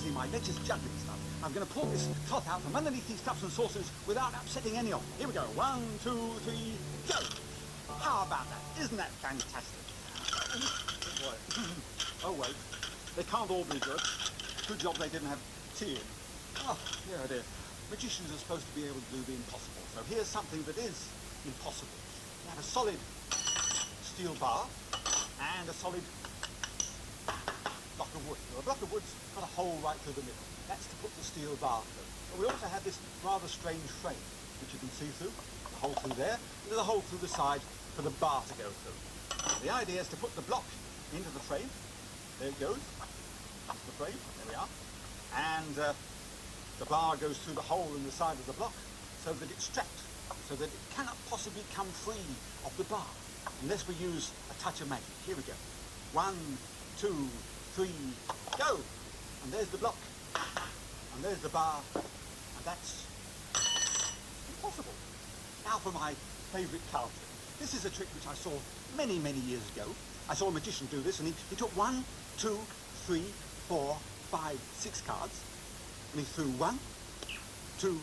see my latest juggling stuff. I'm going to pull this cloth out from underneath these cups and saucers without upsetting any of them. Here we go. 1, 2, 3, go! How about that? Isn't that fantastic? Oh, wait. They can't all be good. Good job they didn't have tea in. Oh, dear, dear. Magicians are supposed to be able to do the impossible. So here's something that is impossible. You have a solid steel bar and a solid block of wood. Now, a block of wood's got a hole right through the middle. That's to put the steel bar through. But we also have this rather strange frame, which you can see through. A hole through there. There's a hole through the side for the bar to go through. The idea is to put the block into the frame. There it goes. That's the frame. There we are. And the bar goes through the hole in the side of the block so that it's strapped, so that it cannot possibly come free of the bar unless we use a touch of magic. Here we go. 1, 2, 3, go! And there's the block. And there's the bar. And that's impossible. Now for my favourite card trick. This is a trick which I saw many, many years ago. I saw a magician do this, and he took 1, 2, 3, 4, 5, 6 cards, and he threw 1, 2,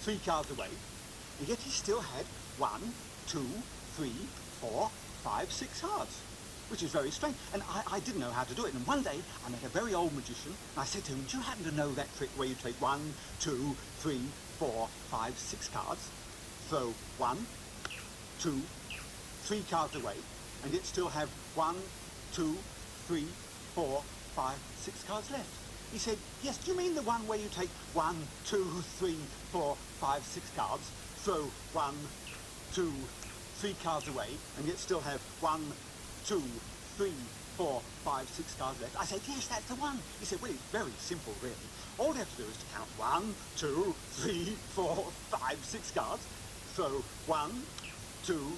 3 cards away, and yet he still had 1, 2, 3, 4, 5, 6 cards, which is very strange. And I didn't know how to do it. And one day I met a very old magician, and I said to him, do you happen to know that trick where you take 1, 2, 3, 4, 5, 6 cards, throw 1, 2, 3 cards away, and yet still have 1, 2, 3, 4, 5, 6 cards left? He said, yes, do you mean the one where you take 1, 2, 3, 4, 5, 6 cards, throw 1, 2, 3 cards away, and yet still have 1, 2, 3, 4, 5, 6 cards left? I said, yes, that's the one. He said, well, it's very simple, really. All you have to do is to count 1, 2, 3, 4, 5, 6 cards, throw 1, 2,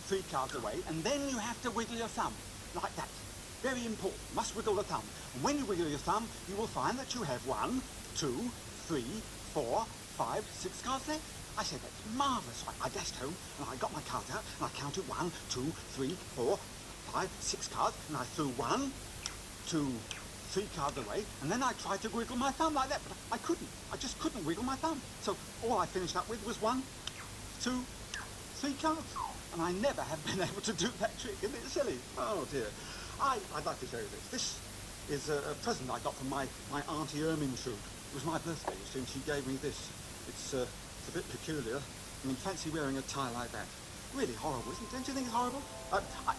3 cards away, and then you have to wiggle your thumb, like that. Very important. You must wiggle the thumb. And when you wiggle your thumb, you will find that you have 1, 2, 3, 4, 5, 6 cards left. I said, that's marvellous. So I dashed home, and I got my cards out, and I counted 1, 2, 3, 4, 5, 6 cards, and I threw 1, 2, 3 cards away, and then I tried to wiggle my thumb like that, but I couldn't. I just couldn't wiggle my thumb. So all I finished up with was 1, 2, 3 cards. And I never have been able to do that trick. Isn't it silly? Oh, dear. I'd like to show you this. This is a present I got from my Auntie Ermintrude. It was my birthday, you see, and she gave me this. It's a bit peculiar. I mean, fancy wearing a tie like that. Really horrible, isn't it? Don't you think it's horrible?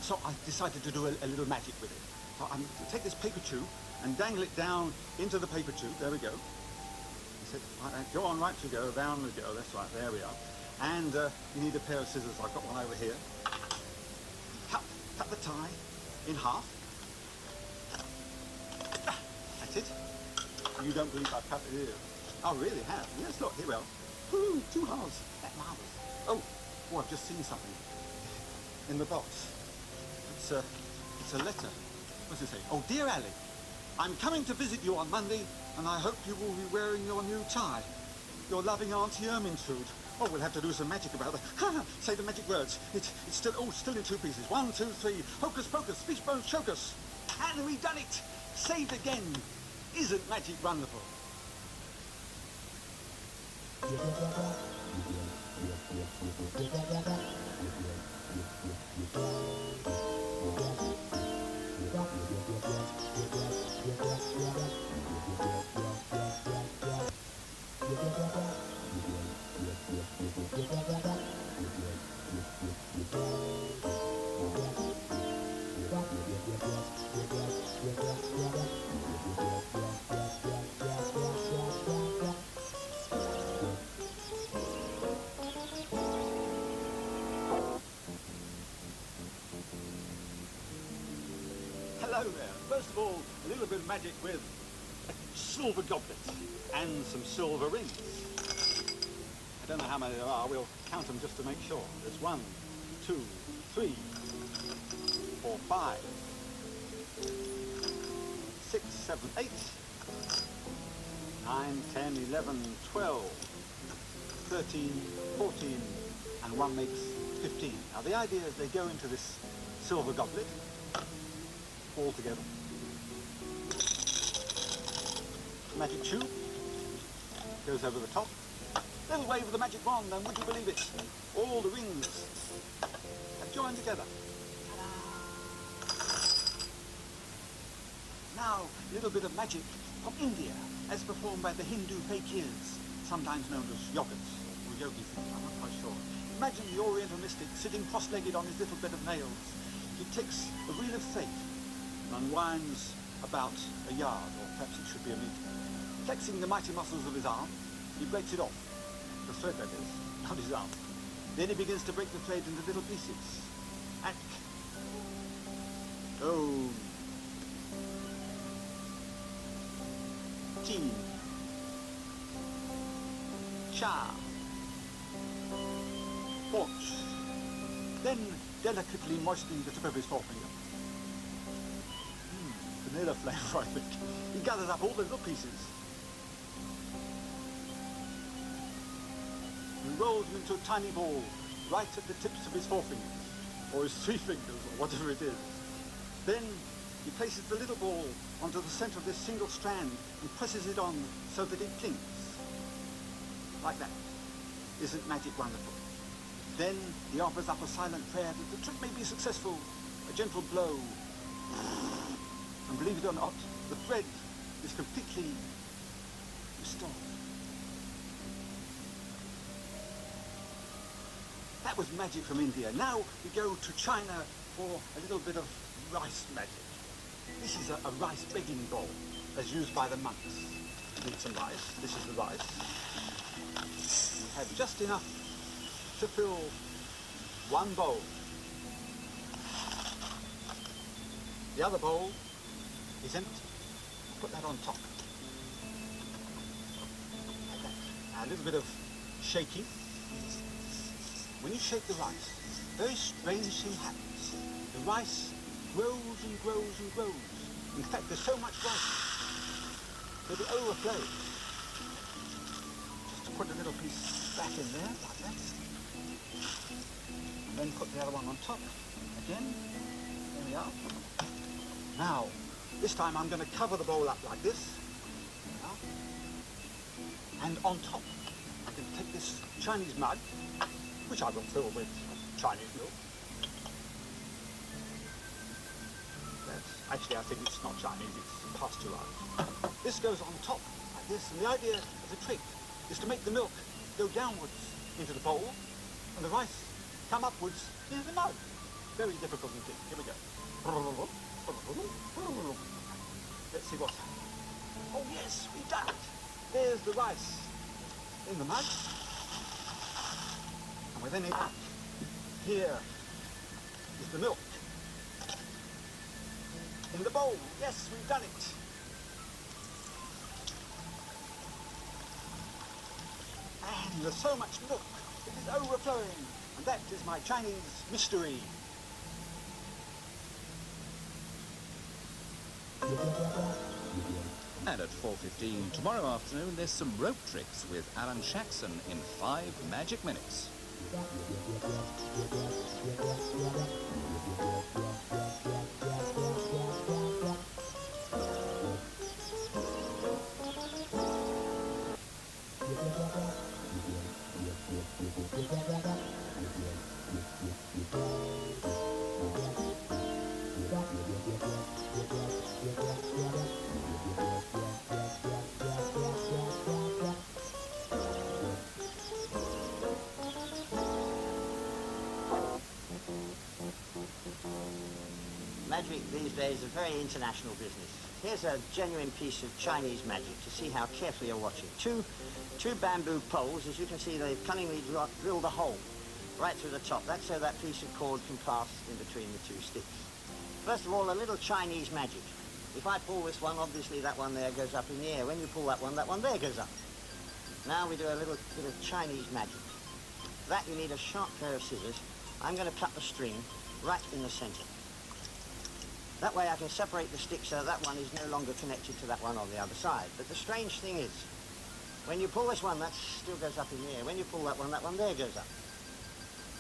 So I decided to do a little magic with it. So I'm going to take this paper tube and dangle it down into the paper tube. There we go. I said, right, go on, right you go, down we go. That's right, there we are. And you need a pair of scissors. I've got one over here. Cut the tie in half. That's it. You don't believe I've cut it here. I really have. Yes, look, here we are. Woo, 2 halves. That's marvellous. Oh, I've just seen something in the box. It's a letter. What's it say? Oh, dear Ali, I'm coming to visit you on Monday, and I hope you will be wearing your new tie. Your loving Auntie Ermintrude. Oh, we'll have to do some magic about that. Say the magic words. It's still in 2 pieces. 1, 2, 3. Hocus pocus, fish bones choke us. And we've done it. Saved again. Isn't magic wonderful? Hello there. First of all, a little bit of magic with a silver goblet and some silver rings. I don't know how many there are. We'll count them just to make sure. There's 1, 2, 3, 4, 5, 6, 7, 8, 9, 10, 11, 12, 13, 14, and 1 makes 15. Now the idea is they go into this silver goblet all together. magic tube goes over the top. Little wave of the magic wand, and would you believe it? All the rings have joined together. Now, a little bit of magic from India, as performed by the Hindu fakirs, sometimes known as yogis or yogis, I'm not quite sure. Imagine the Oriental mystic sitting cross-legged on his little bed of nails. He takes a reel of fate and unwinds about a yard, or perhaps it should be a meter. Flexing the mighty muscles of his arm, he breaks it off. The thread, that is, not his arm. Then he begins to break the thread into little pieces. Ak. Oh. Teen. Cha. Paunch. Then delicately moistening the tip of his forefinger. Vanilla flavour, I think. He gathers up all the little pieces. He rolls them into a tiny ball, right at the tips of his forefingers, or his 3 fingers, or whatever it is. Then he places the little ball onto the centre of this single strand and presses it on so that it clings. Like that. Isn't magic wonderful? Then he offers up a silent prayer that the trick may be successful. A gentle blow. And believe it or not, the thread is completely restored. That was magic from India. Now we go to China for a little bit of rice magic. This is a rice begging bowl, as used by the monks. Need some rice. This is the rice. We have just enough to fill one bowl. The other bowl is empty. Put that on top. Like that. A little bit of shaking. When you shake the rice, a very strange thing happens. The rice grows and grows and grows. In fact, there's so much rice that it overflows. Just to put a little piece back in there, like that. And then put the other one on top. Again. There we are. Now, this time I'm going to cover the bowl up like this. And on top, I can take this Chinese mug, which I will fill with Chinese milk. Actually, I think it's not Chinese, it's pasteurized. This goes on top, like this, and the idea of the trick is to make the milk go downwards into the bowl, and the rice come upwards into the mug. Very difficult indeed. Here we go. Let's see what's happening. Oh yes, we've done it. There's the rice in the mug. And with any luck, here is the milk in the bowl. Yes, we've done it. And there's so much milk, it is overflowing. And that is my Chinese mystery. And at 4:15 tomorrow afternoon, there's some rope tricks with Alan Shaxon in 5 magic minutes. Magic these days is a very international business. Here's a genuine piece of Chinese magic to see how carefully you're watching. Two bamboo poles, as you can see, they've cunningly drilled a hole right through the top. That's so that piece of cord can pass in between the 2 sticks. First of all, a little Chinese magic. If I pull this one, obviously that one there goes up in the air. When you pull that one there goes up. Now we do a little bit of Chinese magic. For that you need a sharp pair of scissors. I'm going to cut the string right in the center. That way I can separate the stick so that one is no longer connected to that one on the other side. But the strange thing is, when you pull this one, that still goes up in the air. When you pull that one there goes up.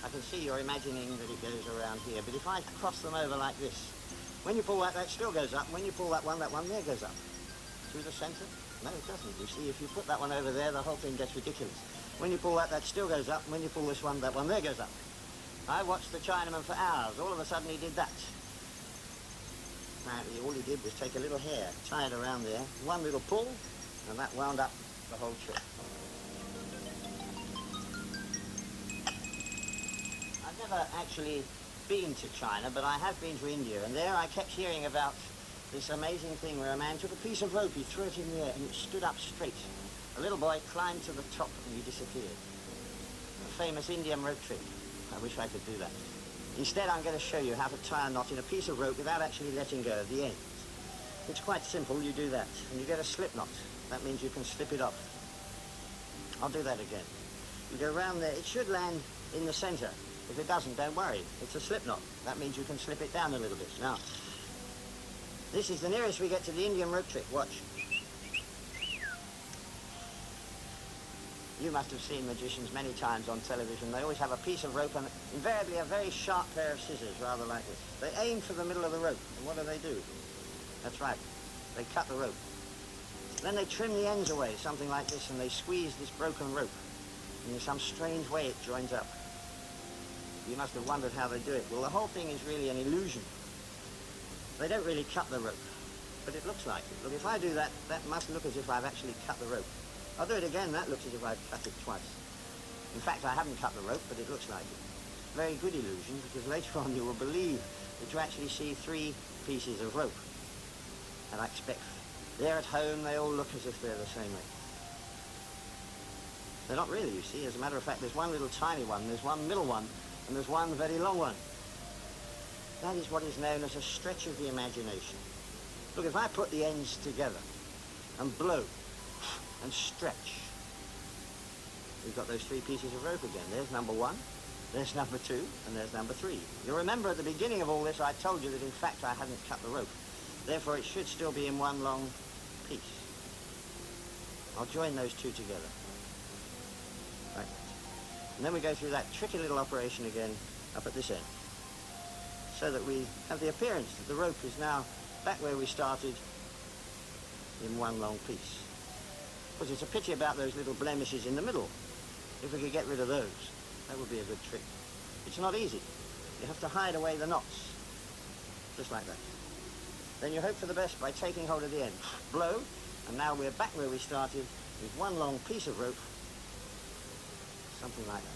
I can see you're imagining that it goes around here, but if I cross them over like this, when you pull that still goes up. When you pull that one there goes up. Through the center, No, it doesn't. You see, if you put that one over there, the whole thing gets ridiculous. When you pull that, that still goes up. And when you pull this one, that one there goes up. I watched the Chinaman for hours. All of a sudden, he did that. Apparently, all he did was take a little hair, tie it around there, one little pull, and that wound up the whole trick. I've never actually been to China, but I have been to India, and there I kept hearing about this amazing thing where a man took a piece of rope, he threw it in the air, and it stood up straight. A little boy climbed to the top and he disappeared. A famous Indian rope trick. I wish I could do that. Instead, I'm going to show you how to tie a knot in a piece of rope without actually letting go of the ends. It's quite simple. You do that, and you get a slip knot. That means you can slip it off. I'll do that again. You go round there. It should land in the center. If it doesn't, don't worry. It's a slip knot. That means you can slip it down a little bit. Now, this is the nearest we get to the Indian rope trick. Watch. You must have seen magicians many times on television. They always have a piece of rope and invariably a very sharp pair of scissors, rather like this. They aim for the middle of the rope, and what do? That's right, they cut the rope. Then they trim the ends away, something like this, and they squeeze this broken rope. And in some strange way it joins up. You must have wondered how they do it. Well, the whole thing is really an illusion. They don't really cut the rope, but it looks like it. Look, if I do that, that must look as if I've actually cut the rope. I'll do it again. That looks as if I've cut it twice. In fact, I haven't cut the rope, but it looks like it. Very good illusion, because later on you will believe that you actually see 3 pieces of rope. And I expect they're at home, they all look as if they're the same way. They're not really, you see. As a matter of fact, there's one little tiny one, there's one middle one, and there's one very long one. That is what is known as a stretch of the imagination. Look, if I put the ends together and blow and stretch, we've got those 3 pieces of rope again. There's number 1, there's number 2, and there's number 3. You'll remember at the beginning of all this I told you that in fact I hadn't cut the rope. Therefore it should still be in one long piece. I'll join those 2 together. Right. And then we go through that tricky little operation again up at this end, so that we have the appearance that the rope is now back where we started in one long piece. Because it's a pity about those little blemishes in the middle. If we could get rid of those, that would be a good trick. It's not easy. You have to hide away the knots, just like that. Then you hope for the best by taking hold of the end. Blow, and now we're back where we started with one long piece of rope, something like that.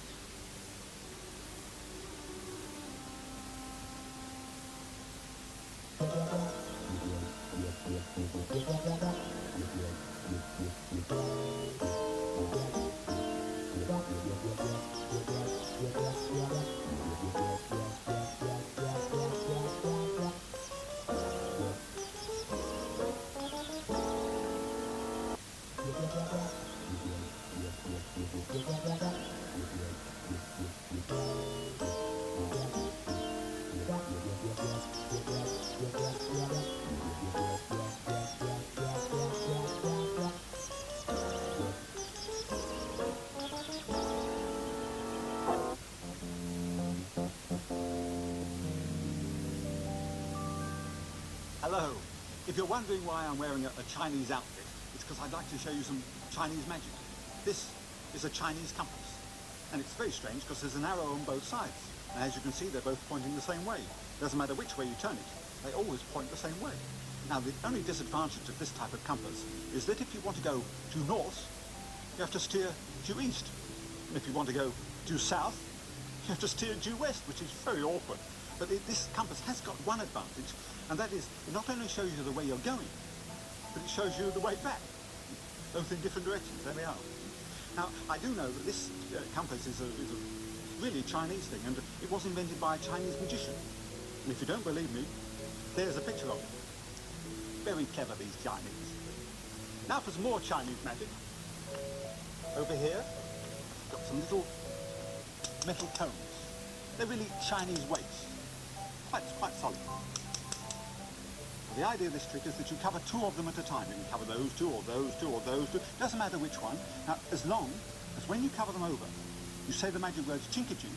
Hello. If you're wondering why I'm wearing a Chinese outfit, it's because I'd like to show you some Chinese magic. This is a Chinese compass. And it's very strange because there's an arrow on both sides. And as you can see, they're both pointing the same way. Doesn't matter which way you turn it, they always point the same way. Now, the only disadvantage of this type of compass is that if you want to go due north, you have to steer due east. And if you want to go due south, you have to steer due west, which is very awkward. But this compass has got one advantage, and that is it not only shows you the way you're going, but it shows you the way back, both in different directions. There we are. Now, I do know that this compass is a really Chinese thing, and it was invented by a Chinese magician. And if you don't believe me, there's a picture of it. Very clever, these Chinese. Now for some more Chinese magic. Over here, got some little metal cones. They're really Chinese weights. Quite solid. The idea of this trick is that you cover 2 of them at a time. You can cover those 2 or those 2 or those 2. Doesn't matter which one. Now, as long as when you cover them over, you say the magic words chink-a-chink,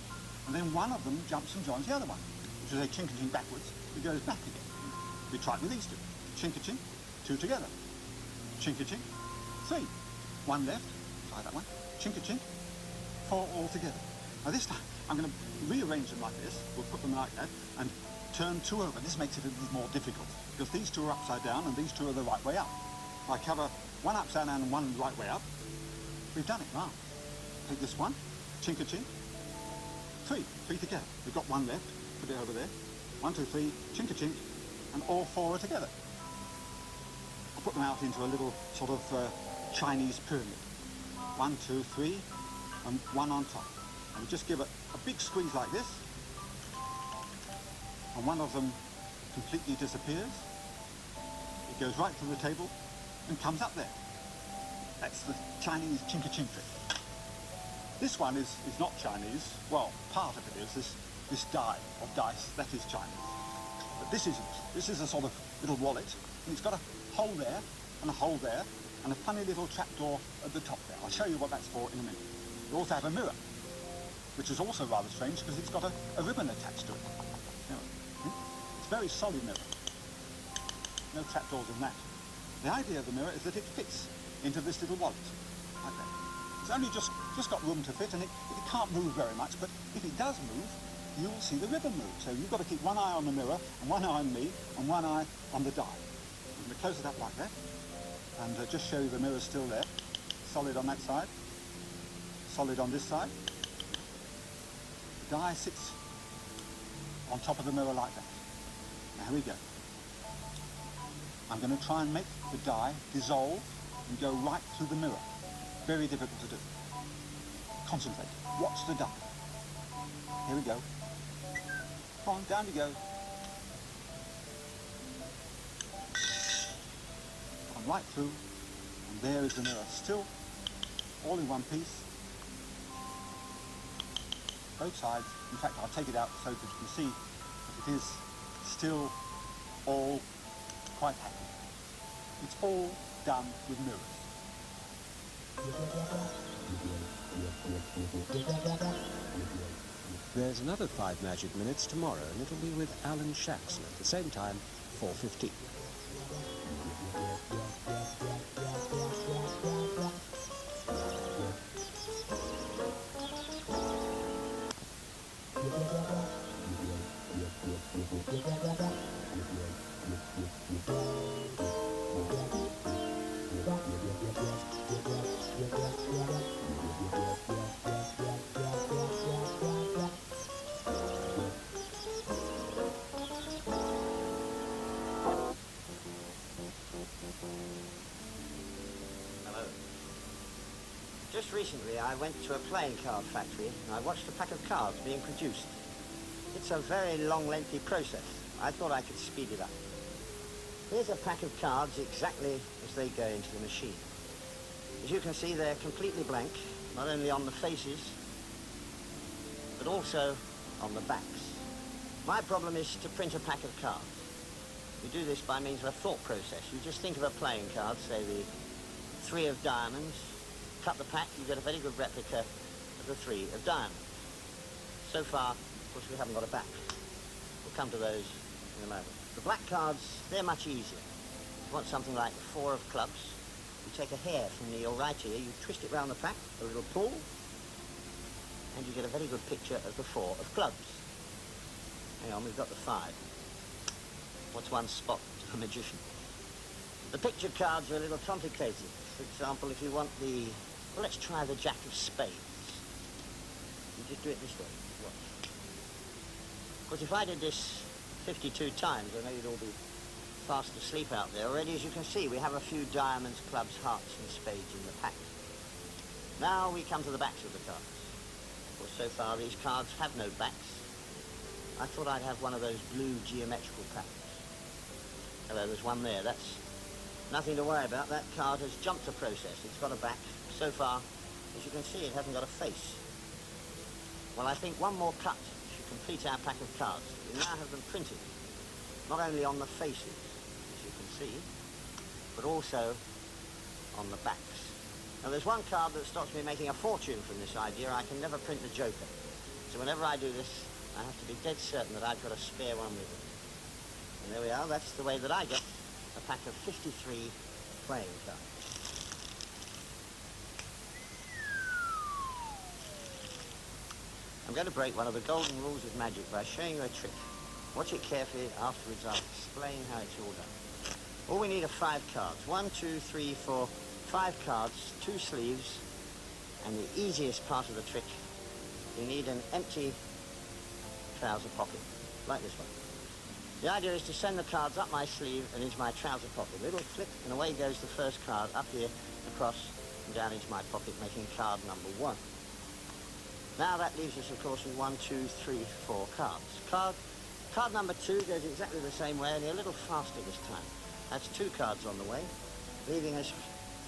and then one of them jumps and joins the other one. If you say chink-a-chink backwards, it goes back again. We try it with these 2. Chink-a-chink, 2 together. Chink-a-chink, 3. 1 left, try that one, chink-a-chink, 4 all together. Now this time, I'm going to rearrange them like this, we'll put them like that, and turn 2 over. This makes it a little more difficult, because these 2 are upside down and these 2 are the right way up. I cover 1 upside down and 1 right way up. We've done it, wow. Take this one, chink-a-chink, 3 together. We've got 1 left, put it over there. 1, 2, 3, chink-a-chink, and all 4 are together. I'll put them out into a little sort of Chinese pyramid. 1, 2, 3, and 1 on top. And we just give it a big squeeze like this, and one of them completely disappears. It goes right through the table and comes up there. That's the Chinese chink-a-chink trick. This one is not Chinese. Well, part of it is this die or dice, that is Chinese. But this isn't. This is a sort of little wallet, and it's got a hole there and a hole there and a funny little trapdoor at the top there. I'll show you what that's for in a minute. We also have a mirror, which is also rather strange because it's got a ribbon attached to it. It's a very solid mirror. No trapdoors in that. The idea of the mirror is that it fits into this little wallet, like that. It's only just got room to fit, and it can't move very much, but if it does move, you'll see the ribbon move. So you've got to keep one eye on the mirror, and one eye on me, and one eye on the die. I'm going to close it up like that, and just show you the mirror's still there. Solid on that side, solid on this side. The die sits on top of the mirror like that. Now here we go. I'm going to try and make the die dissolve and go right through the mirror. Very difficult to do. Concentrate. Watch the die. Here we go. Come on, down you go. Come right through, and there is the mirror. Still all in one piece. Both sides. In fact, I'll take it out so that you can see that it is still all quite happy. It's all done with mirrors. There's another 5 Magic Minutes tomorrow, and it'll be with Alan Shaxon at the same time, 4:15. Just recently I went to a playing card factory and I watched a pack of cards being produced. It's a very long, lengthy process. I thought I could speed it up. Here's a pack of cards exactly as they go into the machine. As you can see, they're completely blank, not only on the faces, but also on the backs. My problem is to print a pack of cards. You do this by means of a thought process. You just think of a playing card, say the 3 of diamonds, cut the pack, you get a very good replica of the 3 of diamonds. So far, of course, we haven't got a back. We'll come to those in a moment. The black cards, they're much easier. You want something like 4 of clubs. You take a hair from the right here, you twist it round the pack, a little pull, and you get a very good picture of the 4 of clubs. Hang on, we've got the 5. What's one spot to a magician? The picture cards are a little complicated. For example, if you want the... Well, let's try the Jack of Spades. You just do it this way. Watch. Of course, if I did this 52 times, I know you'd all be fast asleep out there. Already, as you can see, we have a few diamonds, clubs, hearts, and spades in the pack. Now we come to the backs of the cards. Of course, so far, these cards have no backs. I thought I'd have one of those blue geometrical patterns. Hello, there's one there. That's nothing to worry about. That card has jumped the process. It's got a back. So far, as you can see, it hasn't got a face. Well, I think one more cut should complete our pack of cards. We now have them printed, not only on the faces, as you can see, but also on the backs. Now, there's one card that stops me making a fortune from this idea. I can never print the Joker. So whenever I do this, I have to be dead certain that I've got a spare one with me. And there we are. That's the way that I get a pack of 53 playing cards. I'm going to break one of the golden rules of magic by showing you a trick. Watch it carefully. Afterwards, I'll explain how it's all done. All we need are 5 cards. 1, 2, 3, 4, 5 cards, 2 sleeves, and the easiest part of the trick, you need an empty trouser pocket, like this one. The idea is to send the cards up my sleeve and into my trouser pocket. A little flick, and away goes the first card, up here, across, and down into my pocket, making card number 1. Now that leaves us, of course, with 1, 2, 3, 4 cards. Card number 2 goes exactly the same way, only a little faster this time. That's 2 cards on the way, leaving us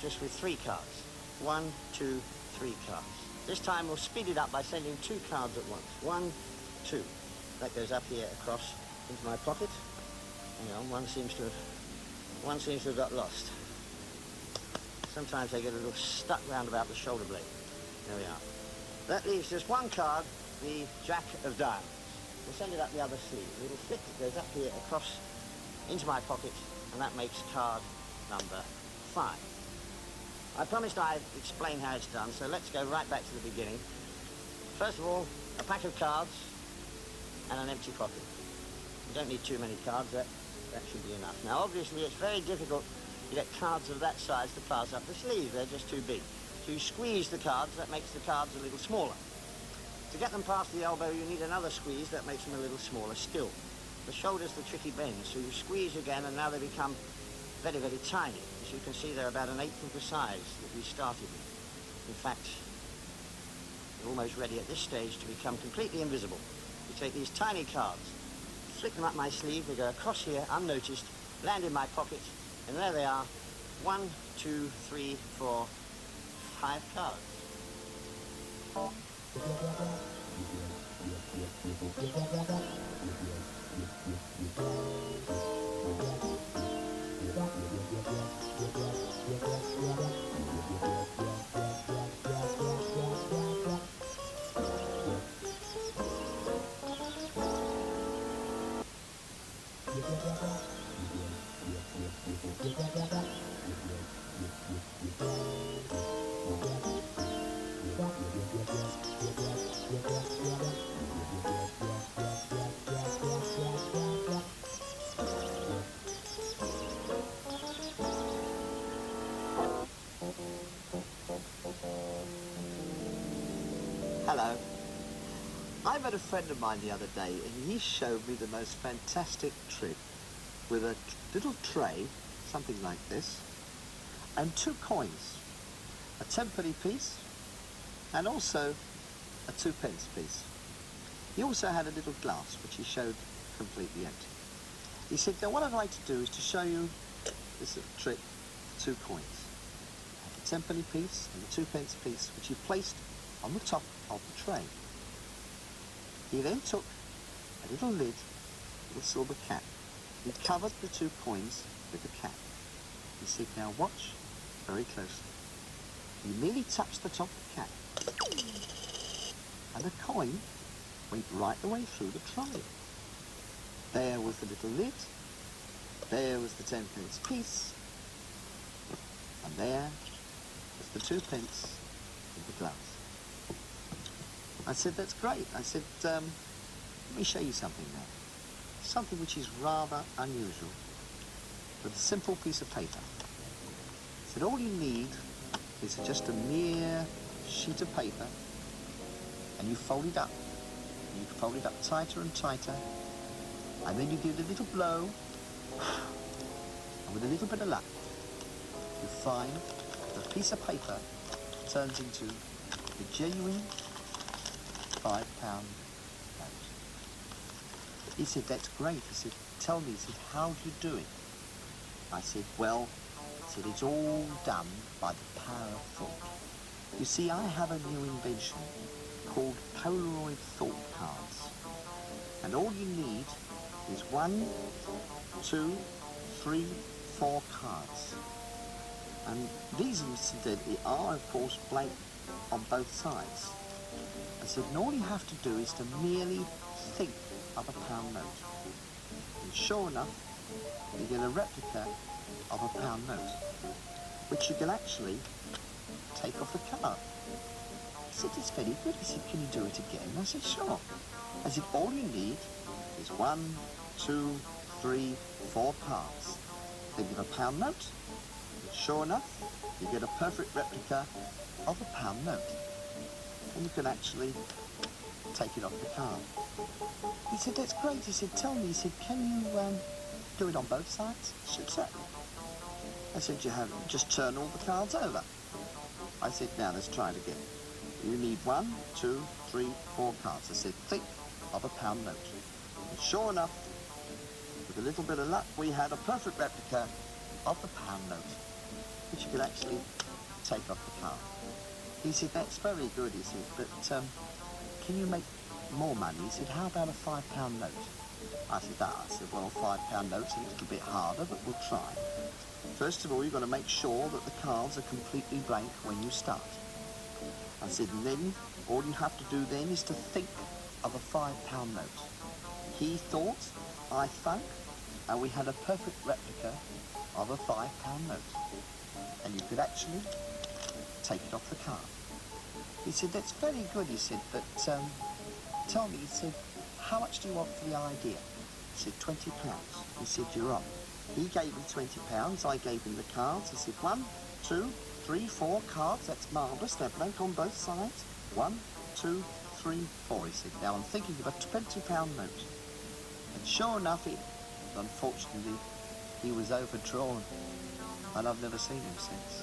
just with 3 cards. 1, 2, 3 cards. This time we'll speed it up by sending 2 cards at once. 1, 2. That goes up here, across, into my pocket. Hang on, one seems to have got lost. Sometimes they get a little stuck round about the shoulder blade. There we are. That leaves just 1 card, the Jack of Diamonds. We'll send it up the other sleeve. A little flick, it goes up here, across, into my pocket, and that makes card number 5. I promised I'd explain how it's done, so let's go right back to the beginning. First of all, a pack of cards and an empty pocket. You don't need too many cards, that should be enough. Now, obviously, it's very difficult to get cards of that size to pass up the sleeve. They're just too big. So you squeeze the cards, that makes the cards a little smaller. To get them past the elbow, you need another squeeze, that makes them a little smaller still. The shoulder's the tricky bend, so you squeeze again, and now they become very, very tiny. As you can see, they're about 1/8 of the size that we started with. In fact, they're almost ready at this stage to become completely invisible. You take these tiny cards, flick them up my sleeve, they go across here unnoticed, land in my pocket, and there they are. 1, 2, 3, 4, 5 cards. Hello. I met a friend of mine the other day and he showed me the most fantastic trick with a little tray, something like this, and 2 coins, a 10-penny piece and also a 2-pence piece. He also had a little glass which he showed completely empty. He said, now what I'd like to do is to show you this little trick, 2 coins, a 10-penny piece and a 2-pence piece, which he placed on the top of the tray. He then took a little lid with a silver cap. He covered the 2 coins with the cap. He said, now watch very closely. You merely touched the top of the cap, and the coin went right the way through the tray. There was the little lid, there was the 10-pence piece, and there was the 2 pence in the glass. I said, that's great. I said, let me show you something now. Something which is rather unusual, with a simple piece of paper. I said, all you need is just a mere sheet of paper, and you fold it up. And you fold it up tighter and tighter, and then you give it a little blow, and with a little bit of luck, you find the piece of paper turns into the genuine £5 note. He said, that's great. He said, tell me, he said, how do you do it? I said, well, he said, it's all done by the power of thought. You see, I have a new invention called Polaroid thought cards. And all you need is 1, 2, 3, 4 cards. And these, incidentally, are, of course, blank on both sides. I said, and all you have to do is to merely think of a £1 note. And sure enough, you get a replica of a £1 note, which you can actually take off the card. said, it's very good. He said, can you do it again? I said, sure. I said, all you need is 1, 2, 3, 4 cards. They give a pound note. And sure enough, you get a perfect replica of a pound note. And you can actually take it off the card. He said, that's great. He said, tell me, he said, can you do it on both sides? I said, certainly. I said, just turn all the cards over. I said, now let's try it again. You need 1, 2, 3, 4 cards. I said, think of a pound note. And sure enough, with a little bit of luck, we had a perfect replica of the pound note, which you could actually take off the card. He said, that's very good, he said, but can you make more money? He said, how about a £5 note? I said, I said, well, £5 note's a little bit harder, but we'll try. First of all, you've got to make sure that the cards are completely blank when you start. I said, and then all you have to do then is to think of a £5 note. He thought, I thunk, and we had a perfect replica of a £5 note. And you could actually take it off the card. He said, that's very good, he said, but tell me, he said, how much do you want for the idea? I said, £20. He said, you're on. He gave me £20, I gave him the cards. He said, 1, 2, 3, 4 cards, that's marvellous, they're blank on both sides. 1, 2, 3, 4, he said. Now I'm thinking of a £20 note. And sure enough, unfortunately, he was overdrawn, and I've never seen him since.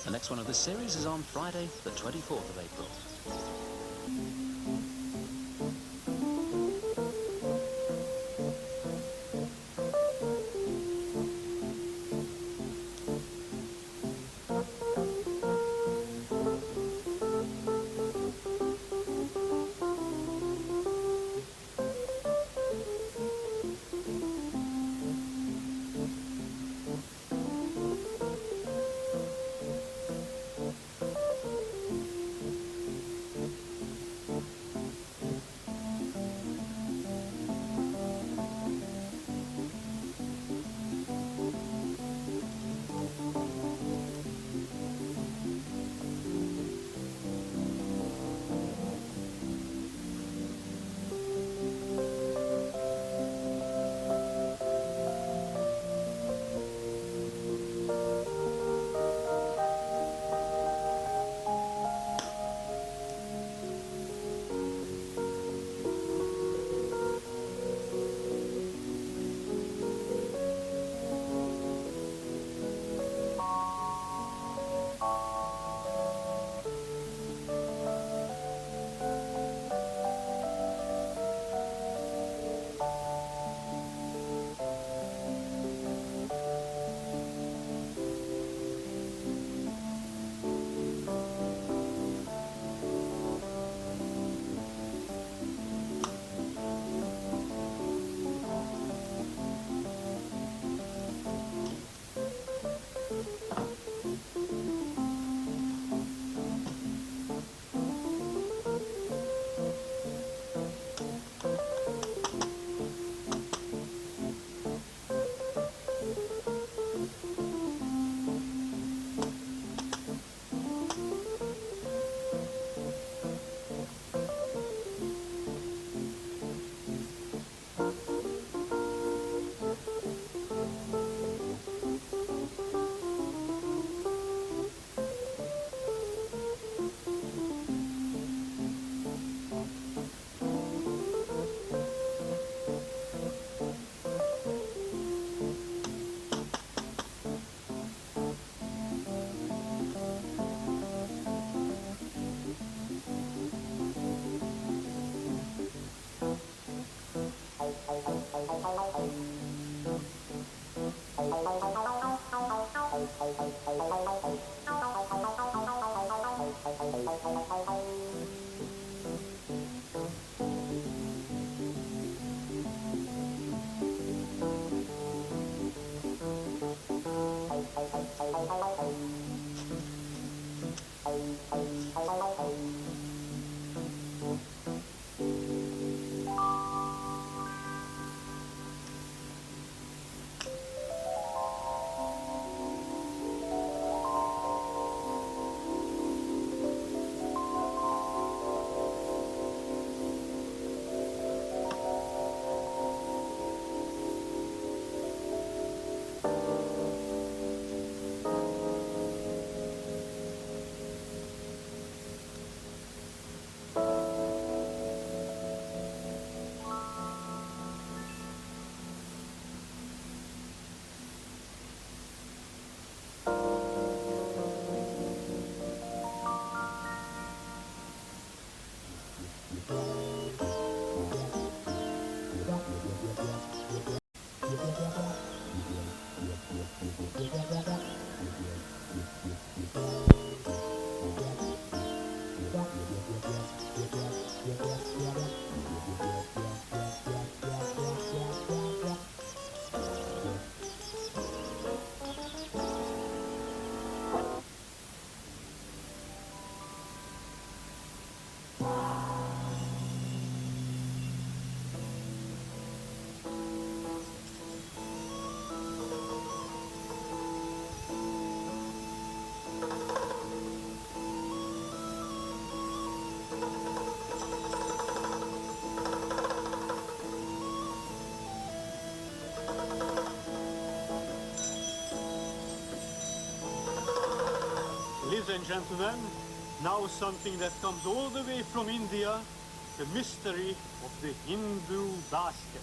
The next one of this series is on Friday, the 24th of April. Ladies and gentlemen, now something that comes all the way from India, the mystery of the Hindu basket.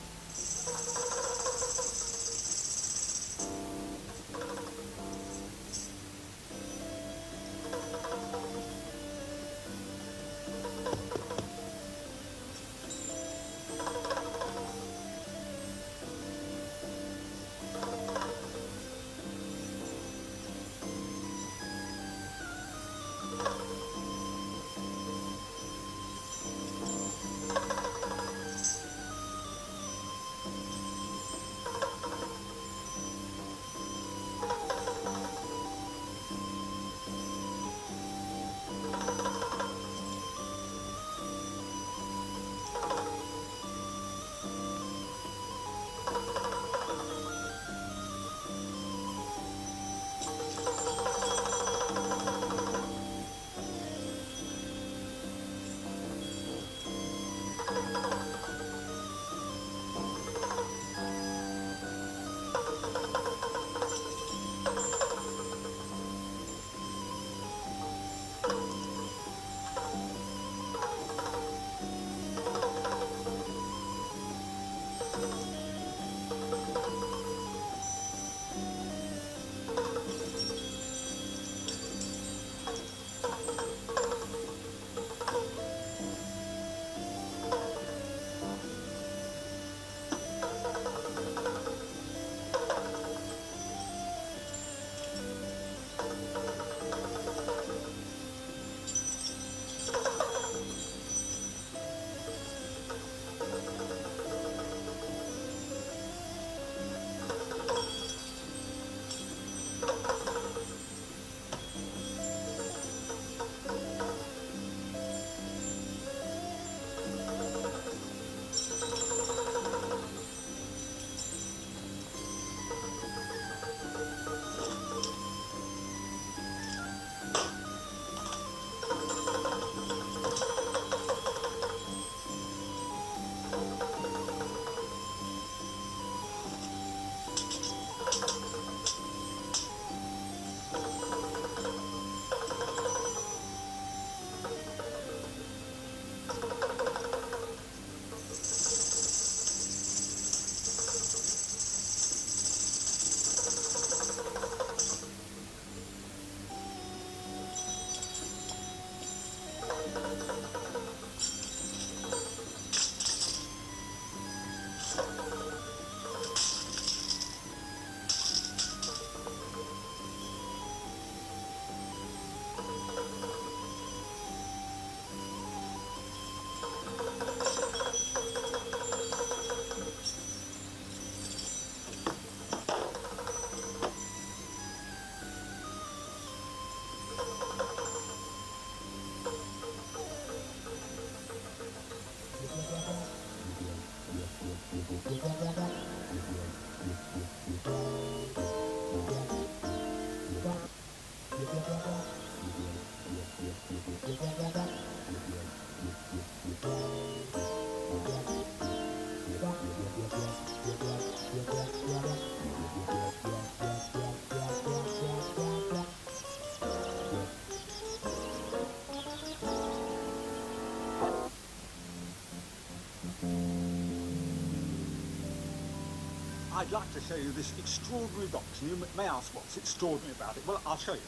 I'd like to show you this extraordinary box, and you may ask what's extraordinary about it. Well, I'll show you.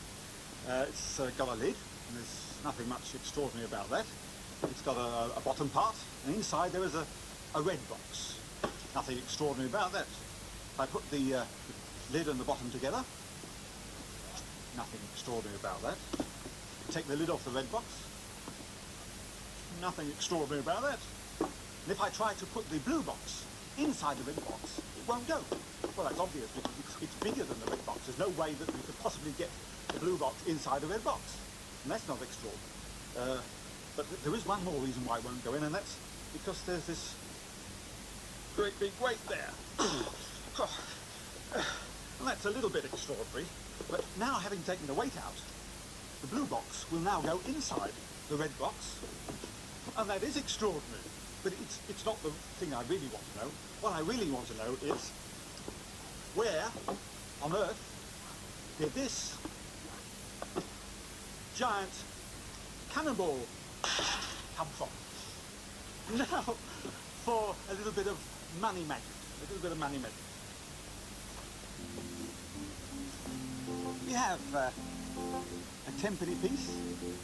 It's got a lid, and there's nothing much extraordinary about that. It's got a bottom part, and inside there is a red box. Nothing extraordinary about that. If I put the lid and the bottom together, nothing extraordinary about that. Take the lid off the red box, nothing extraordinary about that. And if I try to put the blue box inside the red box, it won't go. Well, that's obvious, because it's bigger than the red box. There's no way that you could possibly get the blue box inside the red box. And that's not extraordinary. But there is one more reason why it won't go in, and that's because there's this great big weight there. And that's a little bit extraordinary. But now, having taken the weight out, the blue box will now go inside the red box. And that is extraordinary. But it's not the thing I really want to know. What I really want to know is, where on earth did this giant cannonball come from? Now, for a little bit of money magic. A little bit of money magic. We have a 10-penny piece,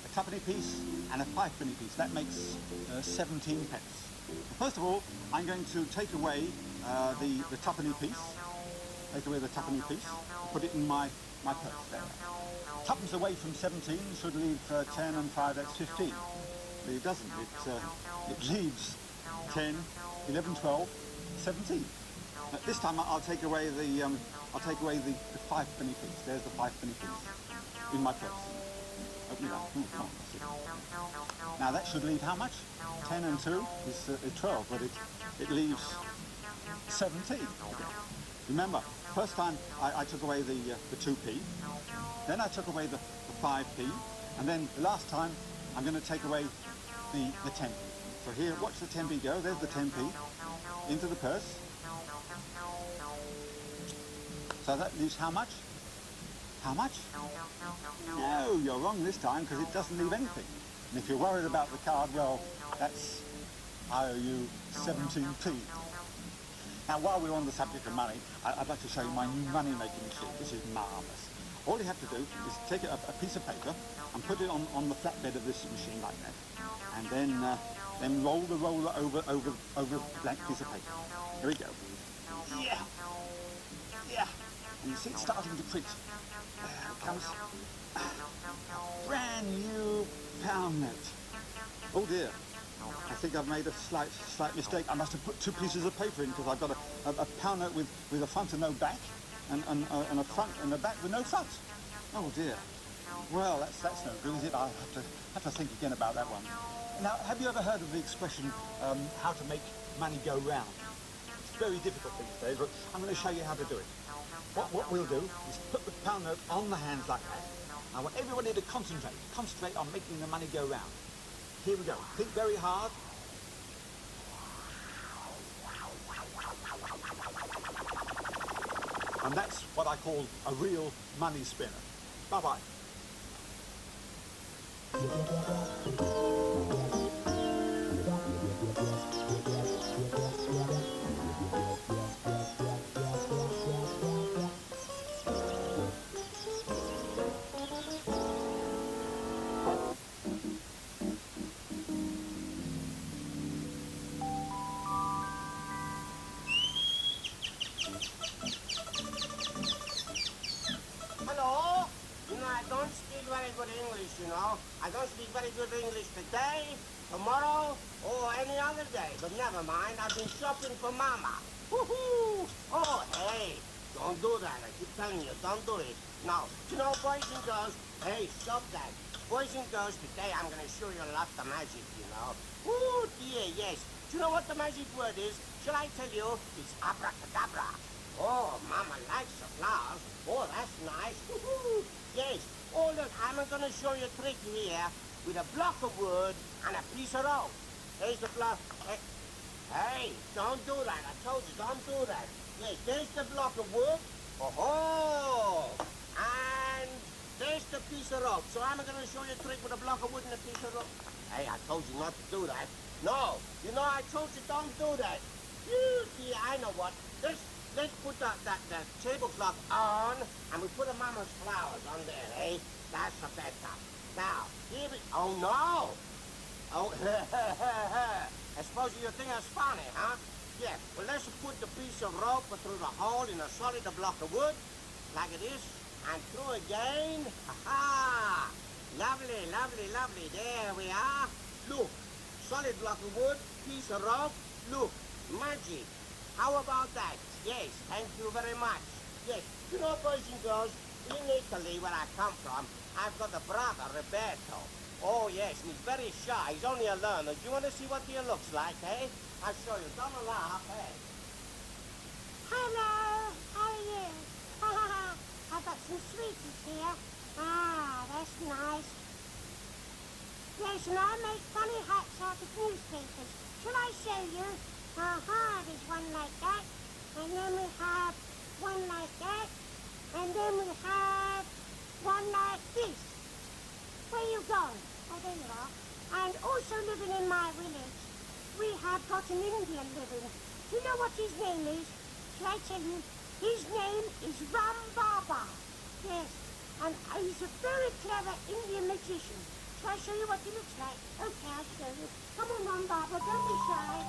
a twopenny piece, and a 5-penny piece. That makes 17 pence. First of all, I'm going to take away the twopenny piece. Take away the twopenny piece. Put it in my purse there. Twopence away from 17 should leave 10 and 5. That's 15. But it doesn't. It leaves 10, 11, 12, 17. This time I'll take away the 5-penny piece. There's the 5-penny piece in my purse. Open it up. Come on. Now that should leave how much? 10 and 2 is 12, but it leaves 17. Remember, first time I took away the 2p, then I took away the 5p, and then the last time I'm going to take away the 10p. So here, watch the 10p go. There's the 10p into the purse. So that leaves how much? How much? No, you're wrong this time, because it doesn't leave anything. And if you're worried about the card, well, that's I owe you 17p. Now, while we're on the subject of money, I'd like to show you my new money-making machine. This is marvellous. All you have to do is take a piece of paper and put it on the flatbed of this machine like that, and then roll the roller over a blank piece of paper. Here we go. Yeah, yeah. And you see it's starting to print. There it comes. Brand new pound note. Oh dear. I think I've made a slight mistake. I must have put 2 pieces of paper in, because I've got a pound note with a front and no back, and a front and a back with no front. Oh dear. Well, that's no good, is it? I'll have to think again about that one. Now, have you ever heard of the expression, how to make money go round? It's very difficult these days, but I'm going to show you how to do it. What we'll do is put the pound note on the hands like that. I want everybody to concentrate on making the money go round. Here we go. Think very hard. And that's what I call a real money spinner. Bye-bye. I don't speak very good English today, tomorrow, or any other day. But never mind, I've been shopping for Mama. Woohoo! Oh, hey, don't do that. I keep telling you, don't do it. Now, boys and girls, hey, stop that. Boys and girls, today I'm going to show you a lot of magic, Ooh, dear, yes. Do you know what the magic word is? Shall I tell you? It's abracadabra. Oh, Mama likes the flowers. Oh, that's nice. Woohoo! Yes. Oh, look, I'm going to show you a trick here with a block of wood and a piece of rope. There's the block. Hey, don't do that. I told you, don't do that. Yes, there's the block of wood. Oh, and there's the piece of rope. So I'm going to show you a trick with a block of wood and a piece of rope. Hey, I told you not to do that. No, I told you don't do that. Yeah, I know what. Let's put the tablecloth on, and we put a Mama's flowers on there, eh? That's the better. Now, here we... Oh, no! Oh, I suppose you think that's funny, huh? Yeah, well, let's put the piece of rope through the hole in a solid block of wood, like it is, and through again. Ha-ha! Lovely, lovely, lovely. There we are. Look, solid block of wood, piece of rope. Look, magic. How about that? Yes, thank you very much. Yes, you know, boys and girls, in Italy, where I come from, I've got a brother, Roberto. Oh, yes, and he's very shy. He's only a learner. Do you want to see what he looks like, eh? I'll show you. Don't laugh, eh? Hello, how are you? I've got some sweeties here. Ah, that's nice. Yes, and I make funny hats out of newspapers. Shall I show you? There's one like that. And then we have one like that. And then we have one like this. Where you going? Oh, there you are. And also living in my village, we have got an Indian living. Do you know what his name is? Shall I tell you? His name is Ram Baba. Yes, and he's a very clever Indian magician. Shall I show you what he looks like? Okay, I'll show you. Come on, Ram Baba, don't be shy.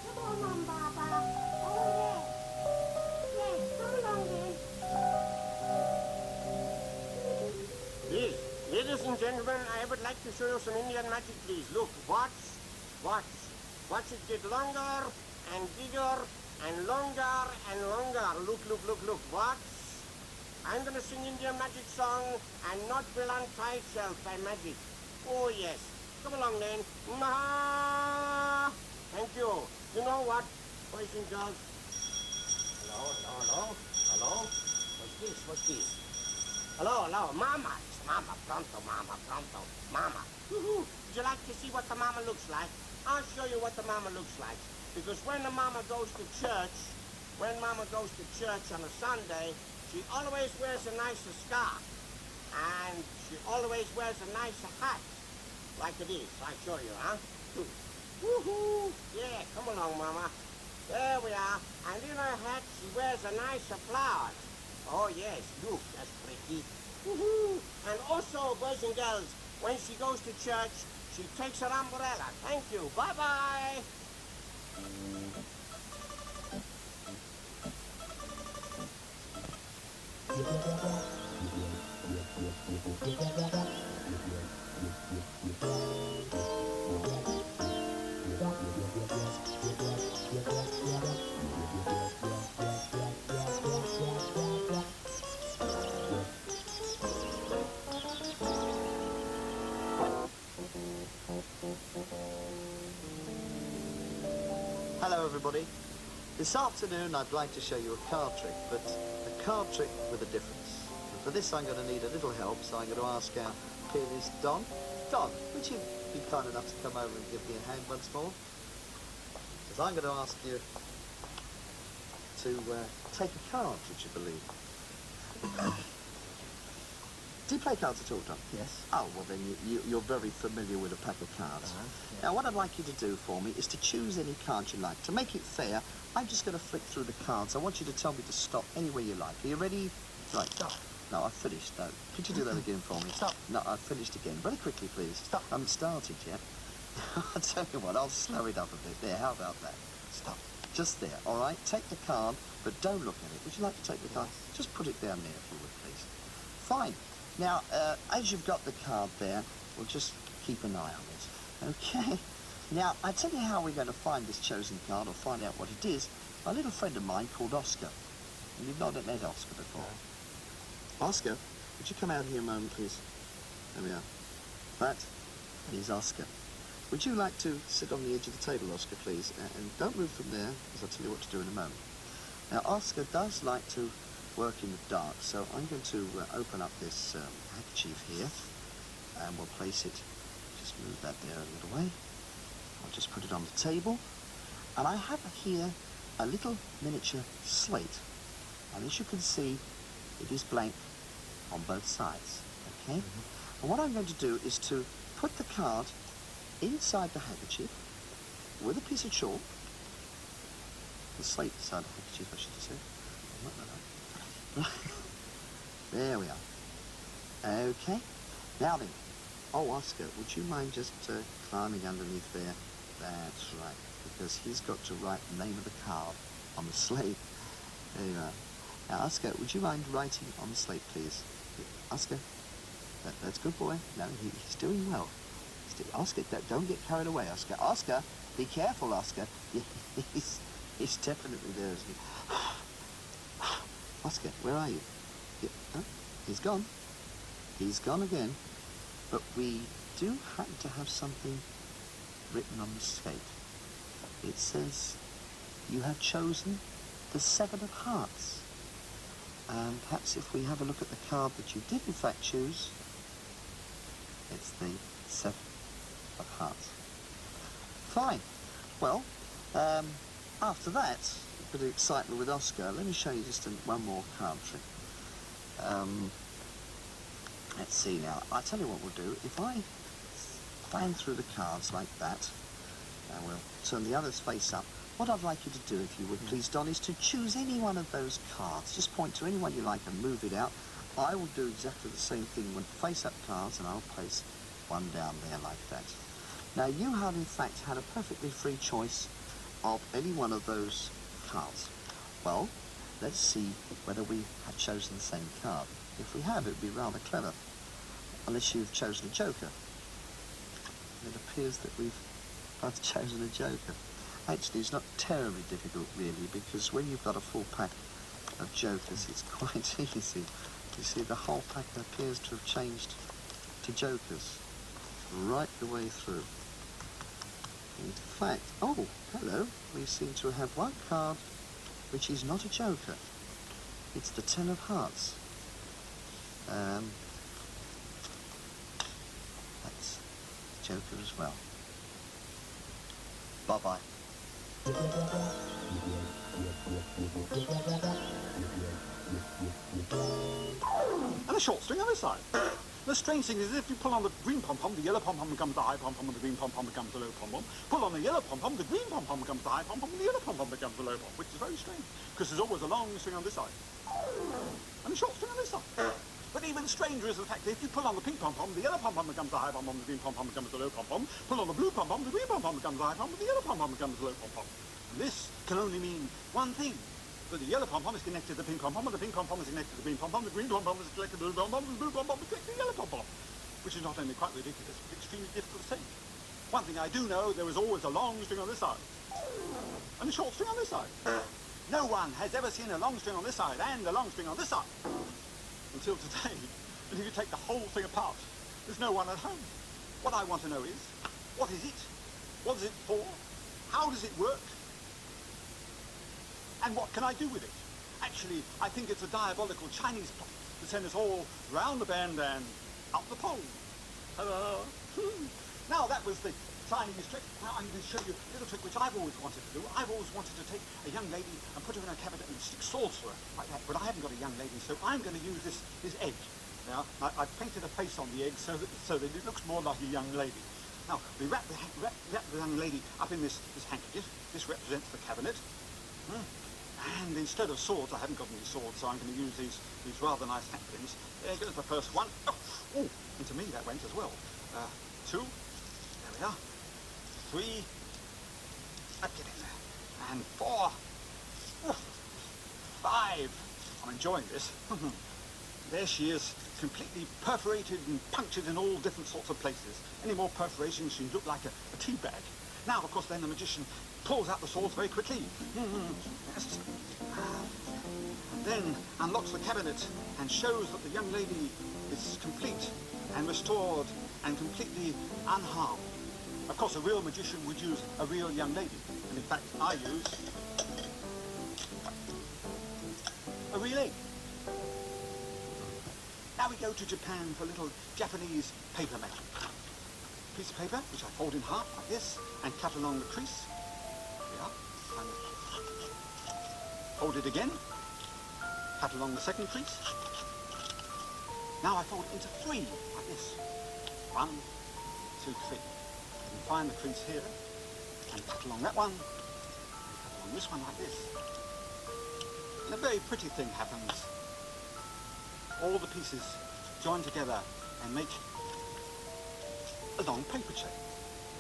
Come on, Ram Baba. Oh, yes. Yes, come along then. Please, ladies and gentlemen, I would like to show you some Indian magic, please. Look, watch, watch. Watch it get longer and bigger and longer and longer. Look, look, look, look. Watch. I'm going to sing Indian magic song and not will untie itself by magic. Oh, yes. Come along, then. Ma. Thank you. You know what, boys and girls? Hello, hello, hello. Hello? What's this? What's this? Hello, hello. Mama. It's Mama. Pronto, Mama. Pronto. Mama. Woohoo. Would you like to see what the Mama looks like? I'll show you what the Mama looks like. Because when the Mama goes to church, on a Sunday, she always wears a nicer scarf. And she always wears a nicer hat. Like it is. I'll show you, huh? Woohoo! Yeah, come along, Mama. There we are. And in her hat, she wears a nicer flower. Oh, yes. Look, that's pretty. Woohoo! And also, boys and girls, when she goes to church, she takes her umbrella. Thank you. Bye-bye. Hello everybody. This afternoon I'd like to show you a card trick, but a card trick with a difference. And for this I'm going to need a little help, so I'm going to ask our pianist Don. Don, would you be kind enough to come over and give me a hand once more? Because I'm going to ask you to take a card, would you believe? Do you play cards at all, Don? Yes. Oh, well then you're very familiar with a pack of cards. Yeah. Now what I'd like you to do for me is to choose any card you like. To make it fair, I'm just going to flick through the cards. I want you to tell me to stop anywhere you like. Are you ready? Right. Stop. No, I've finished. No. Could you do that again for me? Stop. No, I've finished again. Very quickly, please. Stop. I haven't started yet. I'll tell you what, I'll slow it up a bit. There, how about that? Stop. Just there, all right? Take the card, but don't look at it. Would you like to take the card? Yes. Just put it down there, if you would, please. Fine. Now, as you've got the card there, we'll just keep an eye on it. Okay. Now, I tell you how we're going to find this chosen card or find out what it is. A little friend of mine called Oscar. And you've not met Oscar before. Oscar, would you come out here a moment, please? There we are. That is Oscar. Would you like to sit on the edge of the table, Oscar, please? And don't move from there, because I'll tell you what to do in a moment. Now, Oscar does like to work in the dark, so I'm going to open up this handkerchief here, and we'll place it, just move that there a little way. I'll just put it on the table, and I have here a little miniature slate, and as you can see, it is blank on both sides, okay? And what I'm going to do is to put the card inside the handkerchief with a piece of chalk, the slate inside the handkerchief, I should say. There we are. Okay. Now then, Oh, Oscar, would you mind just climbing underneath there? That's right, because he's got to write the name of the card on the slate. There you are. Now, Oscar, would you mind writing on the slate, please? Oscar, that's good boy. No, he's doing well. Oscar, don't get carried away, Oscar. Oscar, be careful, Oscar. He's definitely there, isn't he? Oscar, where are you? Huh? He's gone. He's gone again. But we do happen to have something written on the slate. It says, you have chosen the 7 of hearts. Perhaps if we have a look at the card that you did in fact choose, it's the 7 of hearts. Fine. Well, after that, a bit of excitement with Oscar, let me show you just one more card trick. Let's see now. I'll tell you what we'll do. If I fan through the cards like that, and we'll turn the others face up, what I'd like you to do, if you would please, Don, is to choose any one of those cards. Just point to any one you like and move it out. I will do exactly the same thing with face-up cards, and I'll place one down there like that. Now, you have, in fact, had a perfectly free choice of any one of those cards. Well, let's see whether we have chosen the same card. If we have, it would be rather clever, unless you've chosen a joker. It appears that we've both chosen a joker. Actually, it's not terribly difficult, really, because when you've got a full pack of jokers, it's quite easy. You see, the whole pack appears to have changed to jokers right the way through. In fact, oh, hello, we seem to have one card which is not a joker. It's the 10 of hearts. That's joker as well. Bye-bye. And a short string on this side. The strange thing is, if you pull on the green pom-pom, the yellow pom-pom becomes the high pom-pom, and the green pom-pom becomes the low pom-pom. Pull on the yellow pom-pom, the green pom-pom becomes the high pom-pom, and the yellow pom-pom becomes the low pom, which is very strange, because there's always a long string on this side, and a short string on this side. But even stranger is the fact that if you pull on the pink pom-pom, the yellow pom-pom becomes the high pom-pom, the green pom-pom becomes the low pom-pom. Pull on the blue pom-pom, the green pom-pom becomes the high pom-pom, the yellow pom-pom becomes the low pom-pom. And this can only mean one thing. That the yellow pom-pom is connected to the pink pom-pom, and the pink pom-pom is connected to the green pom-pom, the green pom-pom is connected to the blue pom-pom, and the blue pom-pom is connected to the yellow pom-pom. Which is not only quite ridiculous, but extremely difficult to say. One thing I do know, there is always a long string on this side, and a short string on this side. No one has ever seen a long string on this side and a long string on this side until today. And if you take the whole thing apart, there's no one at home. What I want to know is, what is it? What is it for? How does it work? And what can I do with it? Actually, I think it's a diabolical Chinese plot to send us all round the bend and up the pole. Hello. Now that was the Chinese trick. Now I'm going to show you a little trick which I've always wanted to do. I've always wanted to take a young lady and put her in a cabinet and stick swords to her like that. But I haven't got a young lady, so I'm going to use this egg. Now, I've painted a face on the egg so that it looks more like a young lady. Now, we wrap the young lady up in this handkerchief. This represents the cabinet. And instead of swords, I haven't got any swords, so I'm going to use these rather nice hat pins. There goes the first one. Oh, and to me that went as well. 2, there we are. 3, get in there. And 4, 5. I'm enjoying this. There she is, completely perforated and punctured in all different sorts of places. Any more perforations, she'd look like a tea bag. Now, of course, then the magician pulls out the swords very quickly. Yes. And then unlocks the cabinet and shows that the young lady is complete and restored and completely unharmed. Of course, a real magician would use a real young lady. And in fact, I use a real egg. Now we go to Japan for a little Japanese paper magic. Piece of paper, which I fold in half like this, and cut along the crease. There we are. And fold it again, cut along the second crease. Now I fold it into 3, like this. 1, 2, 3. And find the crease here, and cut along that one, and cut along this one like this. And a very pretty thing happens. All the pieces join together and make a long paper chain.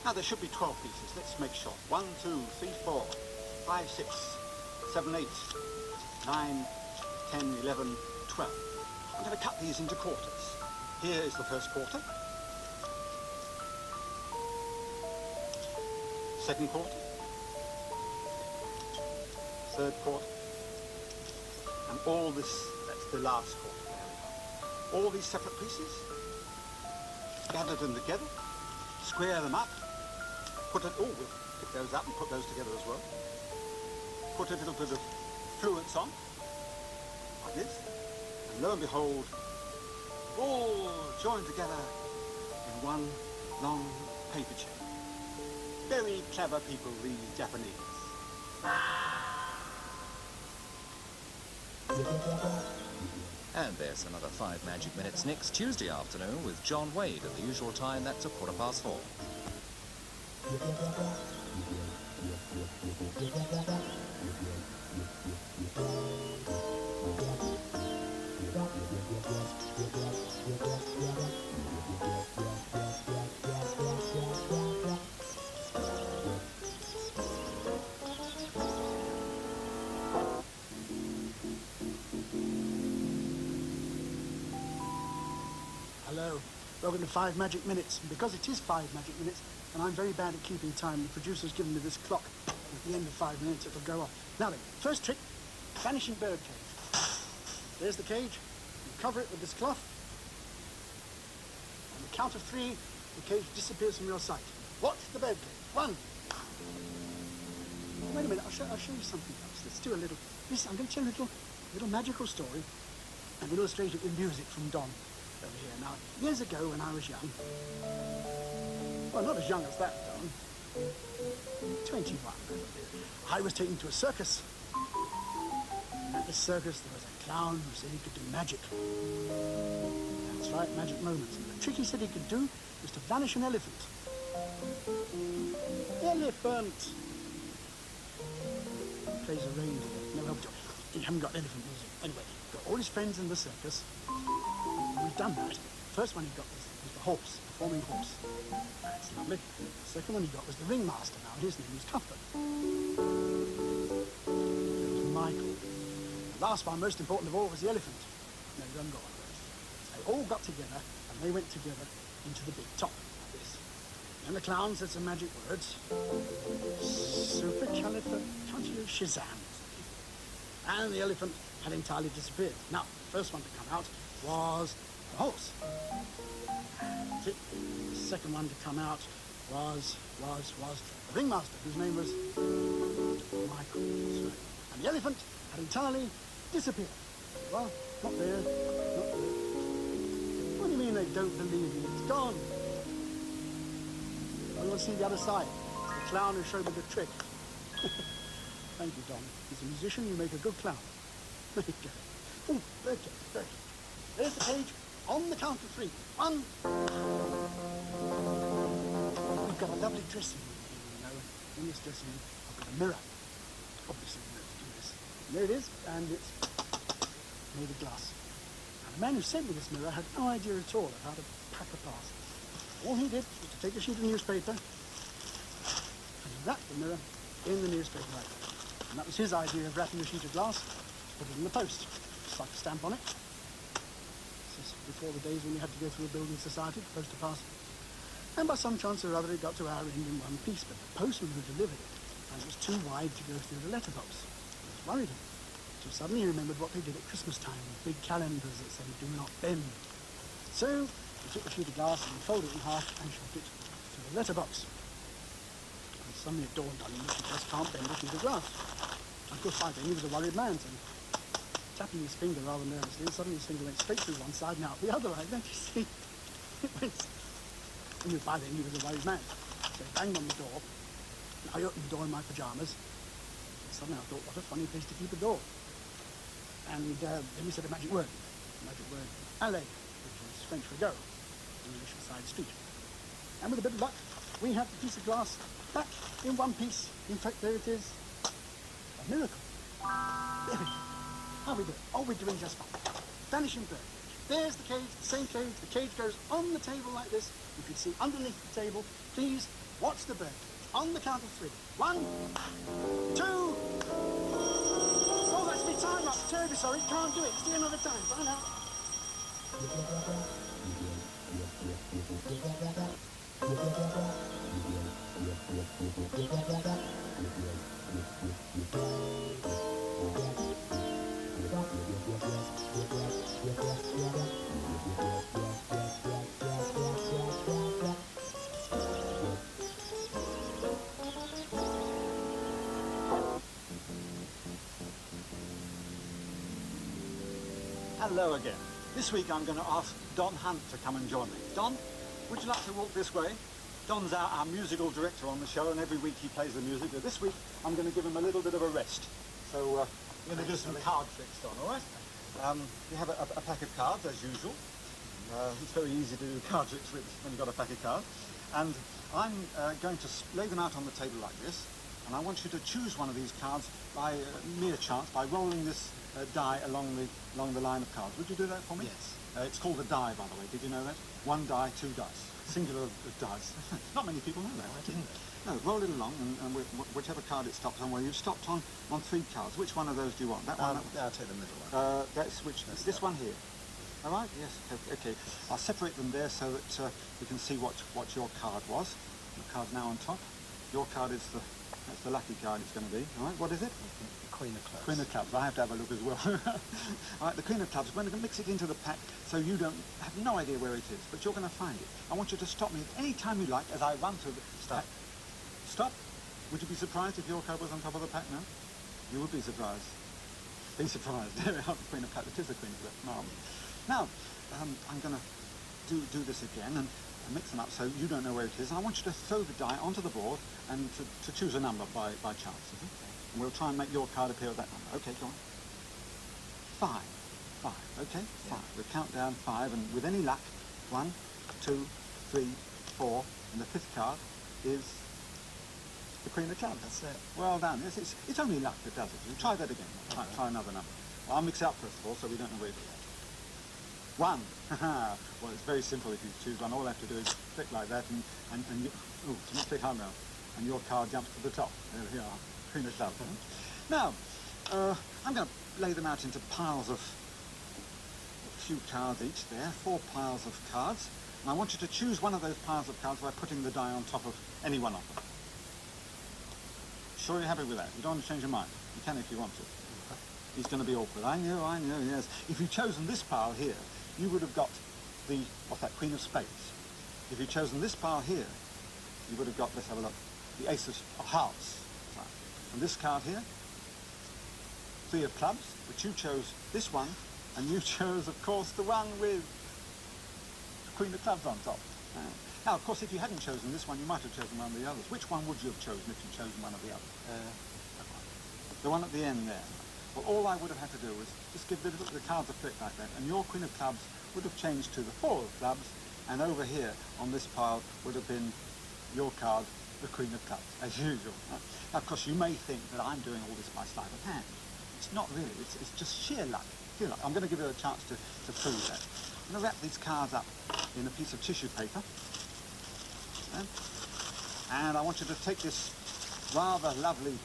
Now there should be 12 pieces. Let's make sure. 1, 2, 3, 4, 5, 6, 7, 8, 9, 10, 11, 12. I'm going to cut these into quarters. Here is the first quarter. Second quarter. Third quarter. And all this, that's the last quarter. There we go. All these separate pieces, gather them together, square them up, we'll pick those up and put those together as well. Put a little bit of fluence on, like this, and lo and behold, all joined together in one long paper chain. Very clever people, these Japanese. And there's another 5 Magic Minutes next Tuesday afternoon with John Wade at the usual time. That's at 4:15. Hello, welcome to 5 Magic Minutes. And because it is 5 Magic Minutes, and I'm very bad at keeping time, the producer's given me this clock. At the end of 5 minutes, it'll go off. Now then, first trick, vanishing bird cage. There's the cage. You cover it with this cloth. On the count of 3, the cage disappears from your sight. Watch the bird cage. 1. Wait a minute, I'll show you something else. Let's do a little... Listen, I'm going to tell you a little magical story and illustrate it with music from Don over here. Now, years ago when I was young, well, not as young as that, Don, 21, I was taken to a circus. And at this circus, there was a clown who said he could do magic. That's right, magic moments. And the trick he said he could do was to vanish an elephant. Elephant! He plays a reindeer. No help to it. You haven't got elephant music. Anyway, got all his friends in the circus. We've done that. First one he got was the horse, the performing horse. That's lovely. The second one he got was the ringmaster. Now his name was Cuthbert. There was Michael. The last one, most important of all, was the elephant. No, you haven't got one of those. They all got together and they went together into the big top like this. And the clown said some magic words. Supercalifragilisticexpialidocious. And the elephant had entirely disappeared. Now, the first one to come out was the horse. And the second one to come out was the ringmaster, whose name was Michael. That's right. And the elephant had entirely disappeared. Well, not there, not there. What do you mean they don't believe me? It's gone. I want to see the other side. It's the clown who showed me the trick. Thank you, Don. As a musician, you make a good clown. There you go. Oh, bird cage, bird cage. There's the cage on the count of 3. 1. We've got a lovely dressing room here, you know. In this dressing room, I've got a mirror. Obviously, you know to do this. And there it is, and it's made of glass. And the man who sent me this mirror had no idea at all of how to pack a parcel. All he did was to take a sheet of newspaper and wrap the mirror in the newspaper like that. And that was his idea of wrapping a sheet of glass, put it in the post, stuck a stamp on it. This is before the days when you had to go through a building society to post a parcel. And by some chance or other it got to our end in one piece, but the postman who delivered it, and it was too wide to go through the letterbox. It was worried him. So suddenly he remembered what they did at Christmas time with big calendars that said, "Do not bend." So he took a sheet of glass and folded it in half and shoved it through the letterbox. Suddenly it dawned on him that he just can't bend a sheet of glass. Of course, by then he was a worried man, so tapping his finger rather nervously, and suddenly his finger went straight through one side and out the other, like that, you see. It went... And by then he was a worried man. So he banged on the door, and I opened the door in my pyjamas, and suddenly I thought, what a funny place to keep a door. And then we said a magic word. The magic word, alley, which is French for go, English for side street. And with a bit of luck, we have the piece of glass back in one piece. In fact, there it is. A miracle. There it is. How are we doing? Oh, we're doing just fine. Vanishing bird cage. There's the cage, the same cage. The cage goes on the table like this. You can see underneath the table. Please watch the bird cage. On the count of 3. 1, 2. Oh, that's me time up. Terribly sorry. Can't do it. See you another time. Bye now. Hello again. This week I'm going to ask Don Hunt to come and join me. Don, would you like to walk this way? Don's our musical director on the show, and every week he plays the music, but this week I'm going to give him a little bit of a rest. So I'm going to do some card tricks, Don, all right? You have a pack of cards, as usual. It's very easy to do card tricks with when you've got a pack of cards. And I'm going to lay them out on the table like this, and I want you to choose one of these cards by mere chance, by rolling this die along the line of cards. Would you do that for me? Yes. It's called a die, by the way. Did you know that? 1 die, 2 dice. Singular of dice. Not many people know that. I didn't. No, roll it along, and whichever card it stops on. Well, you've stopped on 3 cards. Which one of those do you want? That one? I'll take the middle one. That's this one here. All right? Yes. Okay. I'll separate them there so that we can see what your card was. Your card's now on top. Your card is that's the lucky card it's going to be. All right. What is it? Queen of Clubs. Queen of Clubs. I have to have a look as well. All right, the Queen of Clubs. We're going to mix it into the pack so you have no idea where it is, but you're going to find it. I want you to stop me at any time you like as I run through the pack. Stop. Would you be surprised if your card was on top of the pack now? You would be surprised. Be surprised. There we are, the Queen of Clubs. It is the Queen of Clubs. Marvellous. Now, I'm going to do this again and mix them up so you don't know where it is. And I want you to throw the die onto the board and to choose a number by chance. And we'll try and make your card appear at that number. Okay, go on. 5. Okay, 5. We'll count down 5, and with any luck, 1, 2, 3, 4, and the 5th card is the Queen of Clubs. That's it. Well done. It's only luck that does it. We'll try that again. Try another number. Well, I'll mix it up first of all, so we don't know where it is. 1. Well, it's very simple if you choose one. All I have to do is click like that, and you, not click hard now, and your card jumps to the top. There we are. Queen of Clubs. Now, I'm going to lay them out into piles of a few cards each there, 4 piles of cards, and I want you to choose one of those piles of cards by putting the die on top of any one of them. Sure you're happy with that? You don't want to change your mind? You can if you want to. It's going to be awkward. I know, yes. If you'd chosen this pile here, you would have got what's that, Queen of Spades. If you'd chosen this pile here, you would have got, let's have a look, the Ace of Hearts. And this card here, 3 of Clubs, which you chose this one, and you chose, of course, the one with the Queen of Clubs on top. Now, of course, if you hadn't chosen this one, you might have chosen one of the others. Which one would you have chosen if you'd chosen one of the others? The one at the end there. Well, all I would have had to do was just give the cards a flick like that, and your Queen of Clubs would have changed to the 4 of Clubs, and over here on this pile would have been your card, the Queen of Clubs, as usual. Now, of course, you may think that I'm doing all this by sleight of hand. It's not really. It's just sheer luck. I'm going to give you a chance to prove that. I'm going to wrap these cards up in a piece of tissue paper. And I want you to take this rather lovely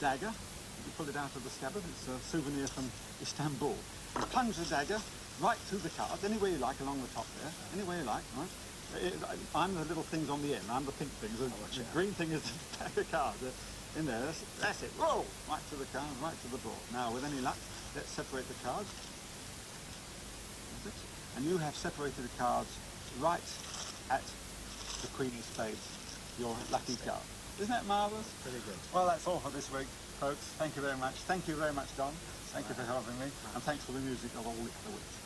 dagger. You pull it out of the scabbard. It's a souvenir from Istanbul. And plunge the dagger right through the cards, anywhere you like, along the top there. Anywhere you like, right? I'm the little things on the end. I'm the pink things. The green thing is the pack of cards. In there, that's it. Roll! Right to the card, right to the board. Now, with any luck, let's separate the cards. That's it. And you have separated the cards right at the Queen of Spades, your lucky card. Isn't that marvellous? Pretty good. Well, that's all for this week, folks. Thank you very much. Thank you very much, Don. Thank you for helping me. And thanks for the music of all the other weeks.